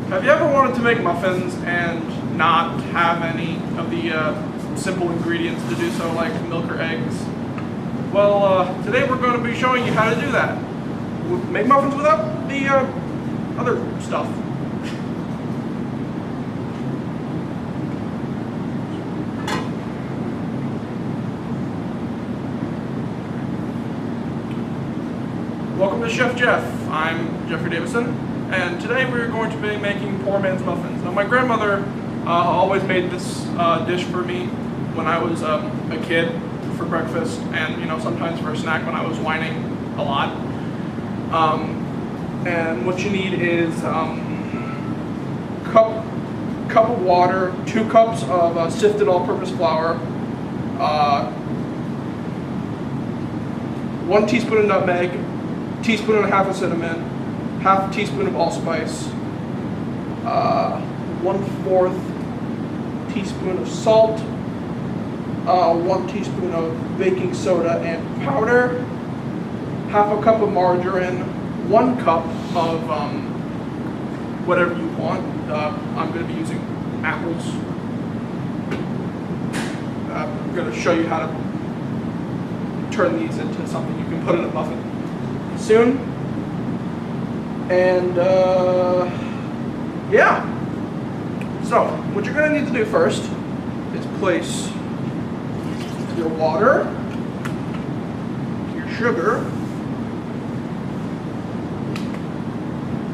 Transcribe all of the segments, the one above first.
Have you ever wanted to make muffins and not have any of the simple ingredients to do so, like milk or eggs? Well, today we're going to be showing you how to do that. Make muffins without the other stuff. Welcome to Chef Jeff. I'm Jeffrey Davison, and today we're going to be making poor man's muffins. Now, my grandmother always made this dish for me when I was a kid for breakfast, and sometimes for a snack when I was whining a lot. And what you need is cup of water, 2 cups of sifted all-purpose flour, 1 teaspoon of nutmeg, teaspoon and a half of cinnamon, half a teaspoon of allspice, 1/4 teaspoon of salt, 1 teaspoon of baking soda and powder, half a cup of margarine, 1 cup of whatever you want. I'm going to be using apples. I'm going to show you how to turn these into something you can put in a muffin soon. And yeah, so what you're going to need to do first is place your water, your sugar,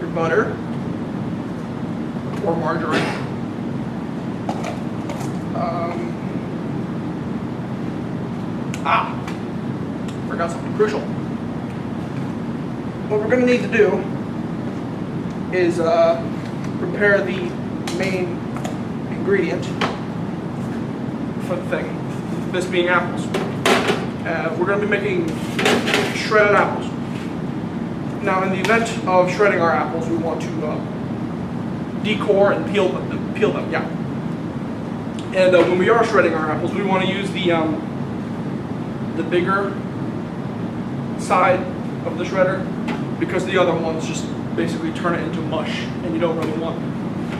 your butter or margarine, forgot something crucial. What we're going to need to do is prepare the main ingredient for the thing, this being apples. We're going to be making shredded apples. Now, in the event of shredding our apples, we want to decore and peel them. Yeah. And when we are shredding our apples, we want to use the bigger side of the shredder, because the other ones just basically turn it into mush, and you don't really want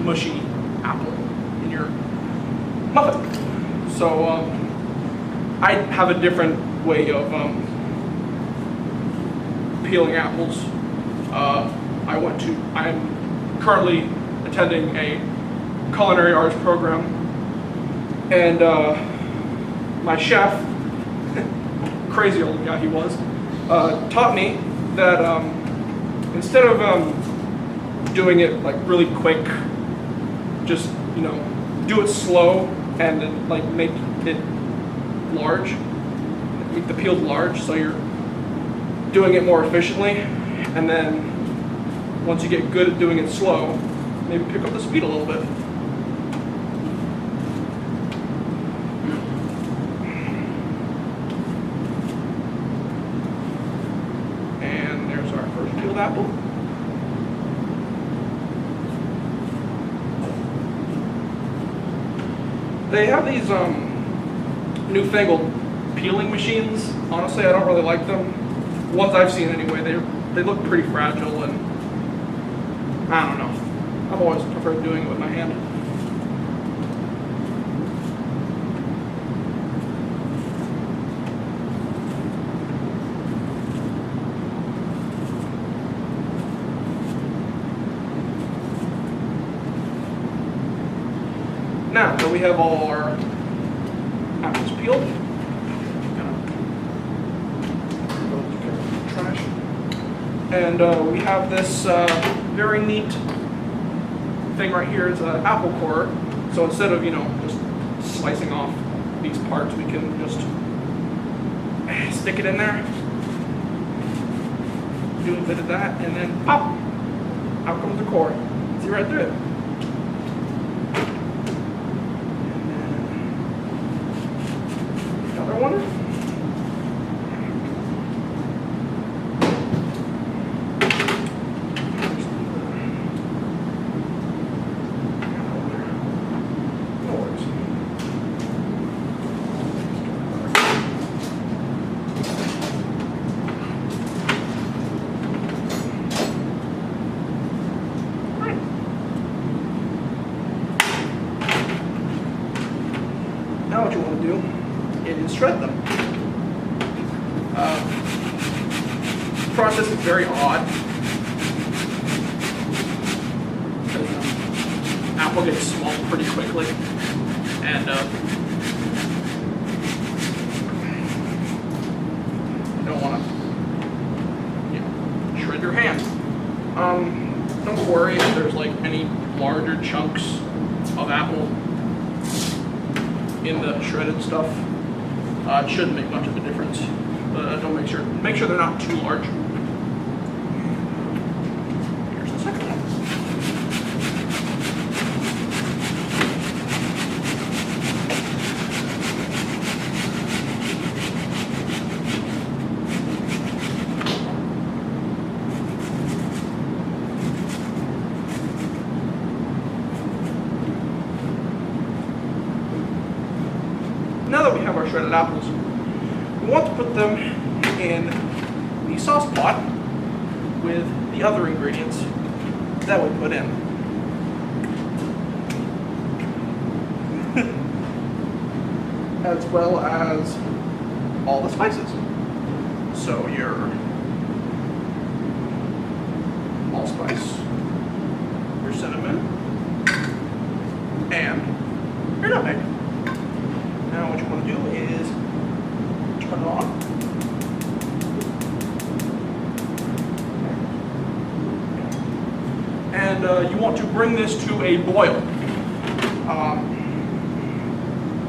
mushy apple in your muffin. So I have a different way of peeling apples. I'm currently attending a culinary arts program, and my chef, crazy old guy he was, taught me that instead of doing it like really quick, just do it slow and then like make it large, make the peels large, so you're doing it more efficiently. And then once you get good at doing it slow, maybe pick up the speed a little bit. And there's our first peeled apple. They have these newfangled peeling machines. Honestly, I don't really like them. Ones I've seen anyway, they look pretty fragile, and I don't know. I've always preferred doing it with my hand. Now that we have all our apples peeled, and we have this very neat thing right here. It's an apple core. So instead of just slicing off these parts, we can just stick it in there, do a bit of that, and then pop! Out comes the core. See right through it. Another one. now what you want to do is shred them. The process is very odd. Apple gets small pretty quickly, and you don't want to, shred your hand. Don't worry if there's like any larger chunks of apple in the shredded stuff. It shouldn't make much of a difference. Don't make sure they're not too large. Here's the second one. Now that we have our shredded apples, we want to put them in the sauce pot with the other ingredients that we put in. As well as all the spices. So your allspice, your cinnamon, and your nutmeg. Now what you want to do is turn it on. And you want to bring this to a boil.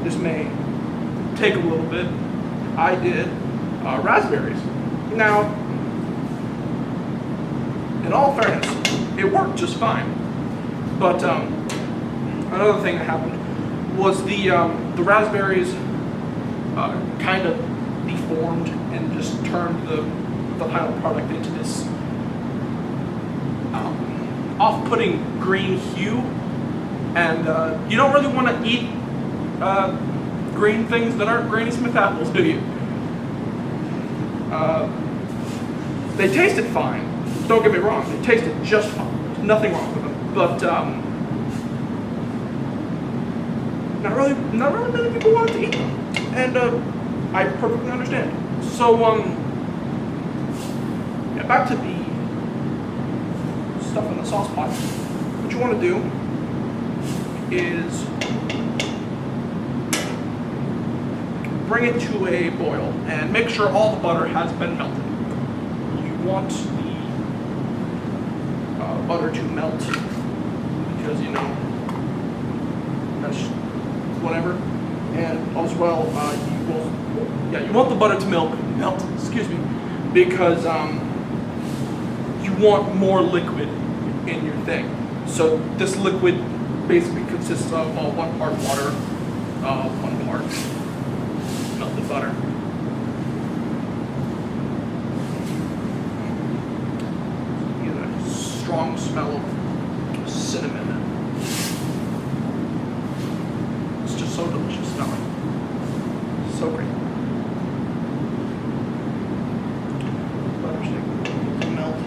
This may take a little bit. I did raspberries. Now, in all fairness, it worked just fine. But another thing that happened was the raspberries kind of deformed and just turned the final product into this off-putting green hue, and you don't really want to eat green things that aren't Granny Smith apples, do you? They tasted fine. Don't get me wrong; they tasted just fine. There's nothing wrong with them, but not really many people wanted to eat them, and I perfectly understand. So yeah, back to the stuff in the sauce pot. What you want to do is bring it to a boil and make sure all the butter has been melted. You want the butter to melt because that's whatever. And as well, you want the butter to melt. Excuse me, because you want more liquid in your thing. So this liquid basically consists of 1 part water, 1 part melted butter. You get a strong smell of cinnamon. It's just so delicious smelling. So great. Butter's starting to melt.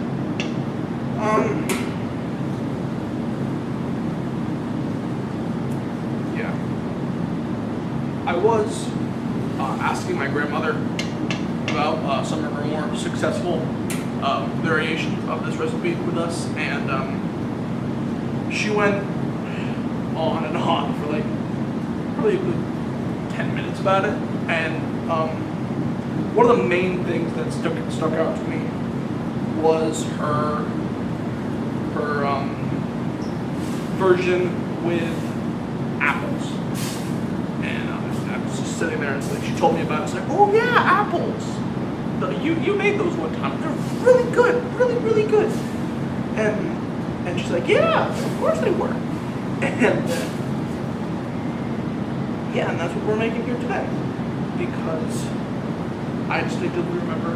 Yeah. I was asking my grandmother about some of her more successful variations of this recipe with us, and she went on and on for like probably a good 10 minutes about it, and one of the main things that stuck out to me was her version with apples. And I was just sitting there, and like, she told me about it. It's like, oh yeah, apples. You made those one time. They're really good, really good. And she's like, yeah, of course they were. And yeah, and that's what we're making here today, because I distinctively remember,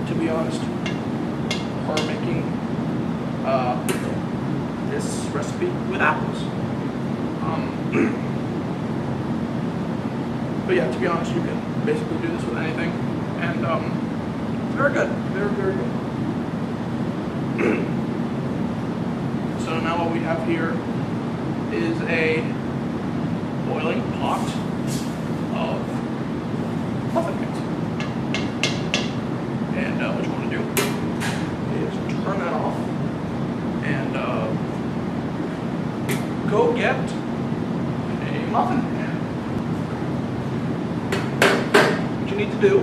to be honest, her making this recipe with apples. But yeah, to be honest, you can basically do this with anything, and it's very good, very good. So now what we have here is a boiling pot of muffin mix. And what you want to do is turn that off and go get a muffin. What you need to do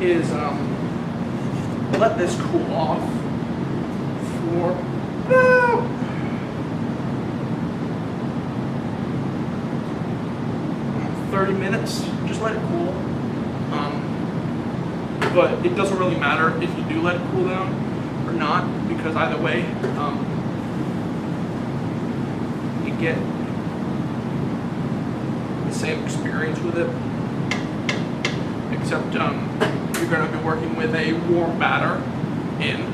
is let this cool off for about 30 minutes. Just let it cool. But it doesn't really matter if you do let it cool down or not, because either way, you get the same experience with it, except you're going to be working with a warm batter in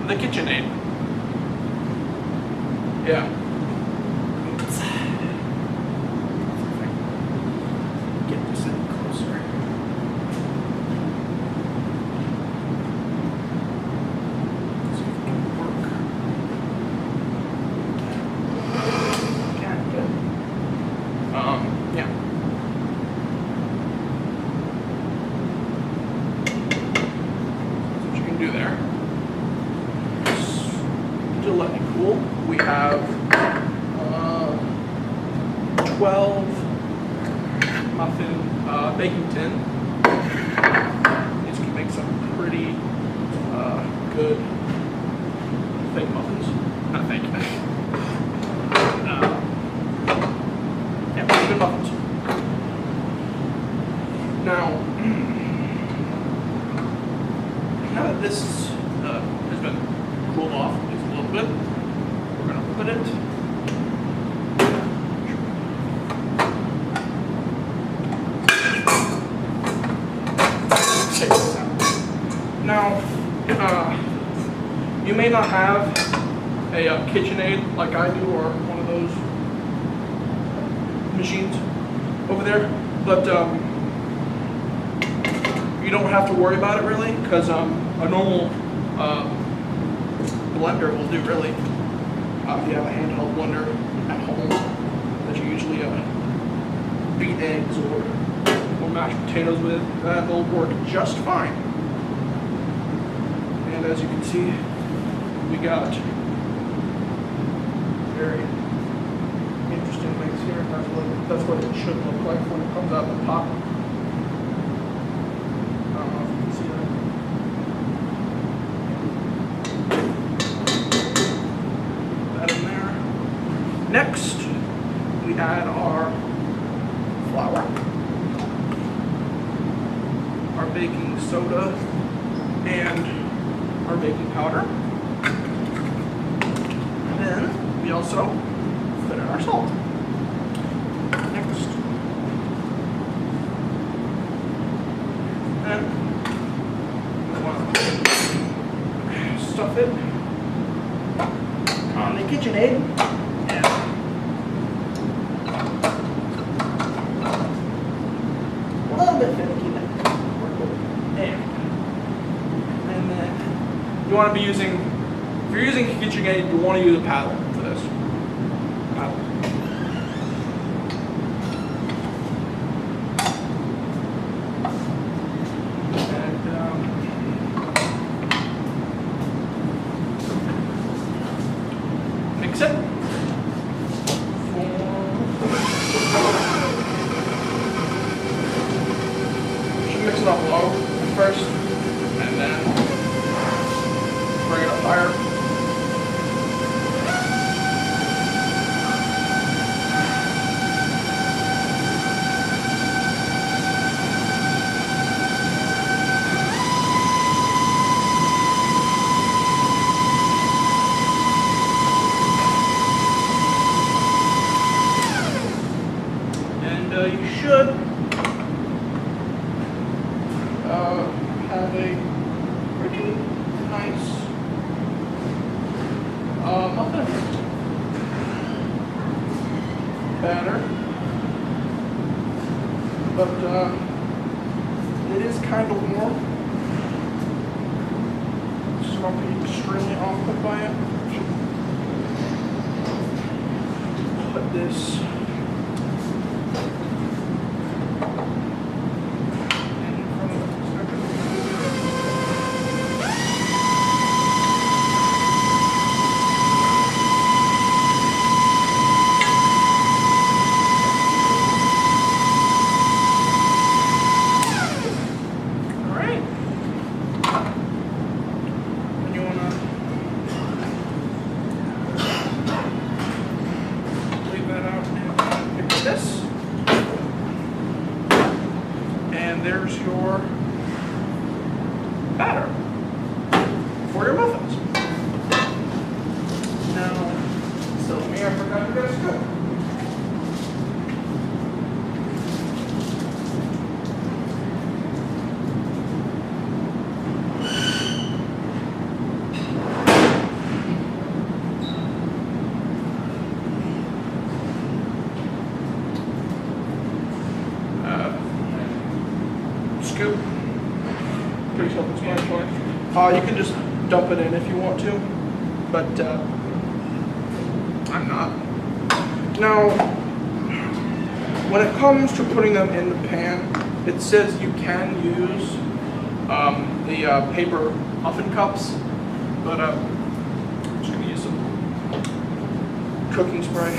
the KitchenAid. Yeah. Get this in closer. See if it can work. Can good. Yeah. That's what you can do there. Still let it cool. We have 12 muffin baking tin. These can make some pretty good fake muffins. Not fake. Yeah, pretty good muffins. Now that this has been cooled off just a little bit, we're going to put it now. You may not have a KitchenAid like I do, or one of those machines over there, but you don't have to worry about it really, because a normal blender will do really. If you have a handheld blender at home that you usually beat eggs or mashed potatoes with, that'll work just fine. And as you can see, we got very interesting mix here. That's what it should look like when it comes out of the pot. I don't know if you can see that. That in there. Next, we add our flour, our baking soda, and our baking powder. And then we also put in our salt. Next. And we want to stuff it on the KitchenAid. And a little bit finicky, but we're cool. And then you want to be using, if you're using KitchenAid, you want to use a paddle for this. Paddle. And mix it. Mix it up low first, and then bring it up higher. And you should have a pretty nice muffin batter, but it is kind of warm, so I'll be extremely awkward by it. Put this this, and there's your batter for your muffins. Now, still me, I forgot to get a scoop. Scoop. Pretty self-explanatory. You can just dump it in if you want to, but I'm not. Now, when it comes to putting them in the pan, it says you can use the paper muffin cups, but I'm just going to use some cooking spray.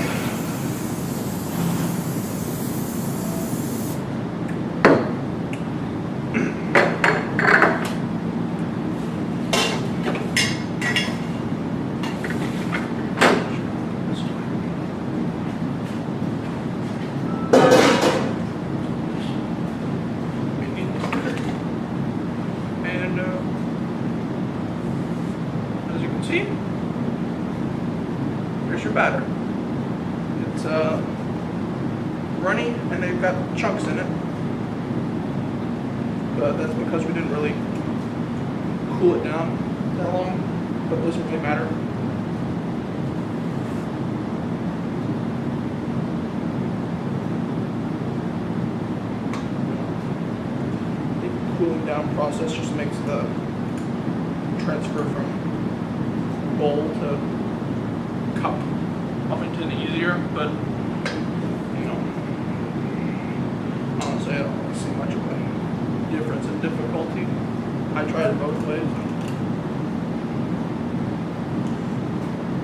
As you can see, there's your batter. It's runny and they've got chunks in it, but that's because we didn't really cool it down that long, but it doesn't really matter. The cooling down process just makes the transfer from bowl to cup often easier, but you know, honestly I don't really see much of a difference in difficulty. I tried it both ways.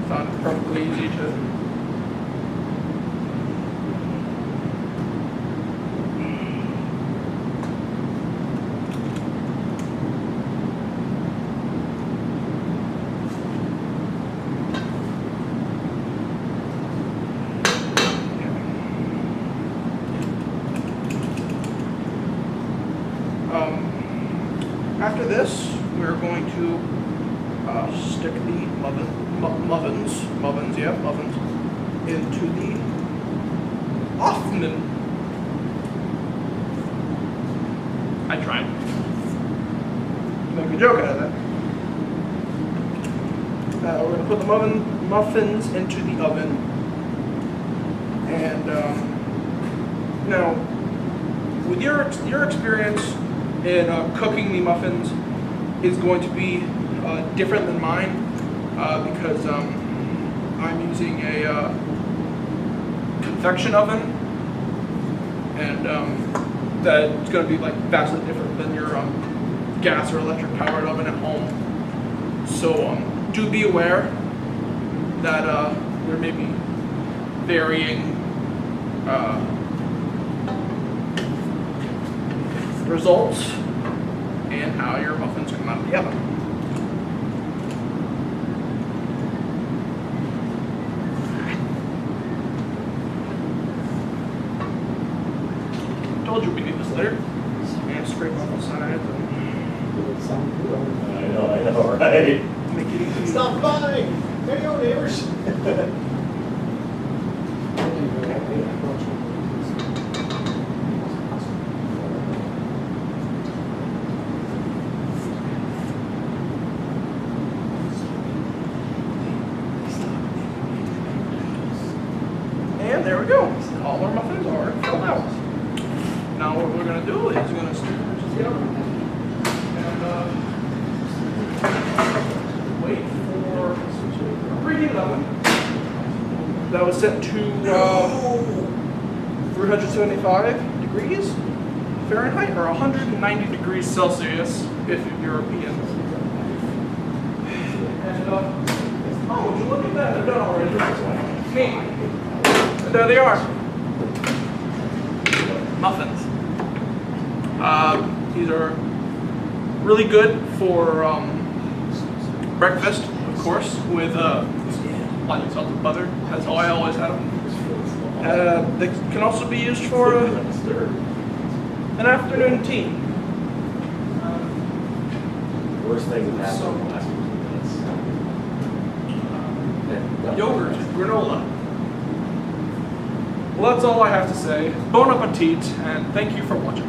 Found it perfectly easy to after this, we're going to stick the muffins into the oven. I tried to make a joke out of that. We're going to put the muffins into the oven, and now with your experience in cooking the muffins is going to be different than mine because I'm using a convection oven, and that's going to be like vastly different than your gas or electric powered oven at home. So do be aware that there may be varying results and how your muffins come out of the oven. Told you we need this later. And scrape off the sides and I know, right? make it easy. Stop by! There you go, neighbors. And there we go. All our muffins are filled out. Now what we're going to do is we're going to stick them into the oven. And that was set to 375 degrees Fahrenheit or 190 degrees Celsius if you're European. And oh, would you look at that? They're done already. Neat. And there they are. Muffins. These are really good for breakfast, of course, with lightly salted butter. That's how I always have them. They can also be used for an afternoon tea. Worst thing that happened in the last few minutes. Yogurt, granola. Well, that's all I have to say. Bon appetit, and thank you for watching.